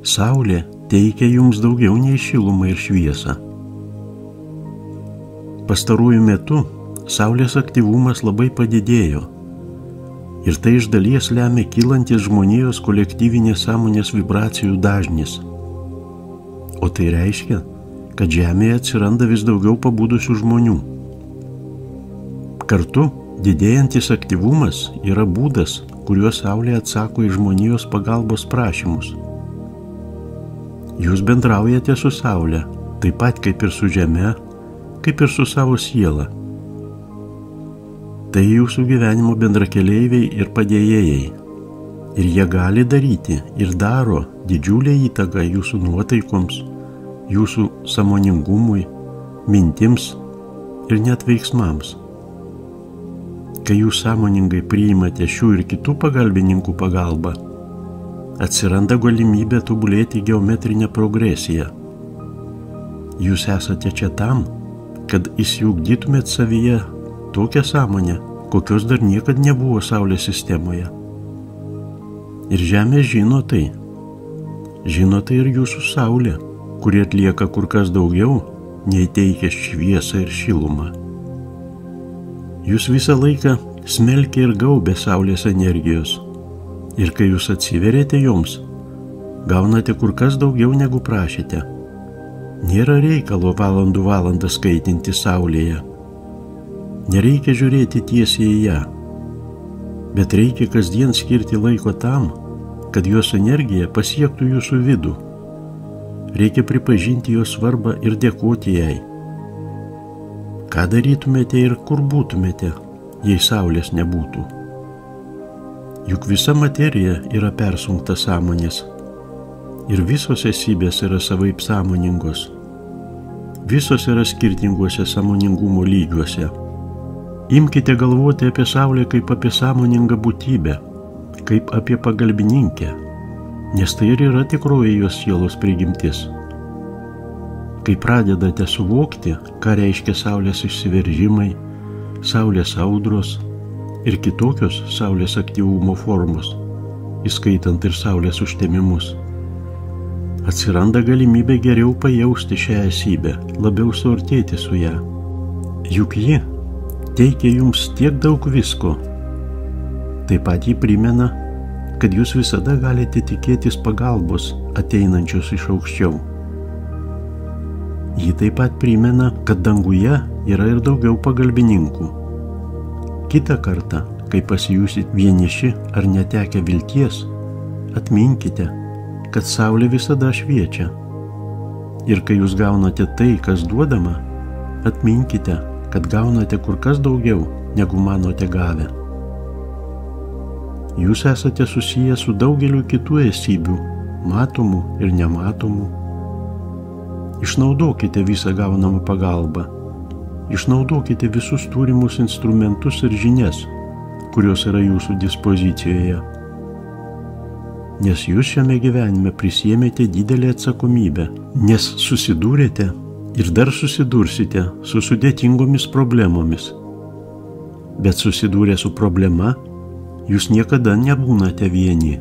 Saulė teikia jums daugiau nei šilumą ir šviesą. Pastaruoju metu Saulės aktyvumas labai padidėjo ir tai iš dalies lemia kylantis žmonijos kolektyvinės sąmonės vibracijų dažnis. O tai reiškia, kad Žemėje atsiranda vis daugiau pabudusių žmonių. Kartu didėjantis aktyvumas yra būdas, kuriuo Saulė atsako į žmonijos pagalbos prašymus. Jūs bendraujate su Saule, taip pat kaip ir su Žeme, kaip ir su savo siela. Tai jūsų gyvenimo bendrakeleiviai ir padėjėjai. Ir jie gali daryti ir daro didžiulę įtaką jūsų nuotaikoms, jūsų sąmoningumui, mintims ir net veiksmams. Kai jūs sąmoningai priimate šių ir kitų pagalbininkų pagalbą, atsiranda galimybė tobulėti geometrinę progresiją. Jūs esate čia tam, kad įsiugdytumėt savyje tokią sąmonę, kokios dar niekad nebuvo Saulės sistemoje. Ir Žemė žino tai. Žino tai ir jūsų Saulė, kuri atlieka kur kas daugiau, nei teikia šviesą ir šilumą. Jūs visą laiką smelkia ir gaubia Saulės energijos. Ir kai jūs atsiverėte joms, gaunate kur kas daugiau negu prašėte. Nėra reikalo valandą skaitinti Saulėje. Nereikia žiūrėti tiesiai į ją, bet reikia kasdien skirti laiko tam, kad jos energija pasiektų jūsų vidų. Reikia pripažinti jos svarbą ir dėkoti jai. Ką darytumėte ir kur būtumėte, jei Saulės nebūtų? Juk visa materija yra persunkta sąmonės ir visos esybės yra savaip sąmoningos. Visos yra skirtinguose sąmoningumo lygiuose. Imkite galvoti apie Saulę kaip apie sąmoningą būtybę, kaip apie pagalbininkę, nes tai ir yra tikroji jos sielos prigimtis. Kai pradedate suvokti, ką reiškia Saulės išsiveržimai, Saulės audros ir kitokios Saulės aktyvumo formos, įskaitant ir Saulės užtemimus, atsiranda galimybė geriau pajausti šią esybę, labiau suartėti su ją. Juk ji teikia jums tiek daug visko. Taip pat ji primena, kad jūs visada galite tikėtis pagalbos ateinančios iš aukščiau. Ji taip pat primena, kad danguje yra ir daugiau pagalbininkų. Kitą kartą, kai pasijusit vieniši ar netekę vilties, atminkite, kad Saulė visada šviečia. Ir kai jūs gaunate tai, kas duodama, atminkite, kad gaunate kur kas daugiau, negu manote gavę. Jūs esate susiję su daugeliu kitų esybių, matomų ir nematomų. Išnaudokite visą gaunamą pagalbą. Išnaudokite visus turimus instrumentus ir žinias, kurios yra jūsų dispozicijoje. Nes jūs šiame gyvenime prisiėmėte didelę atsakomybę, nes susidūrėte ir dar susidursite su sudėtingomis problemomis. Bet susidūrę su problema, jūs niekada nebūnate vieni.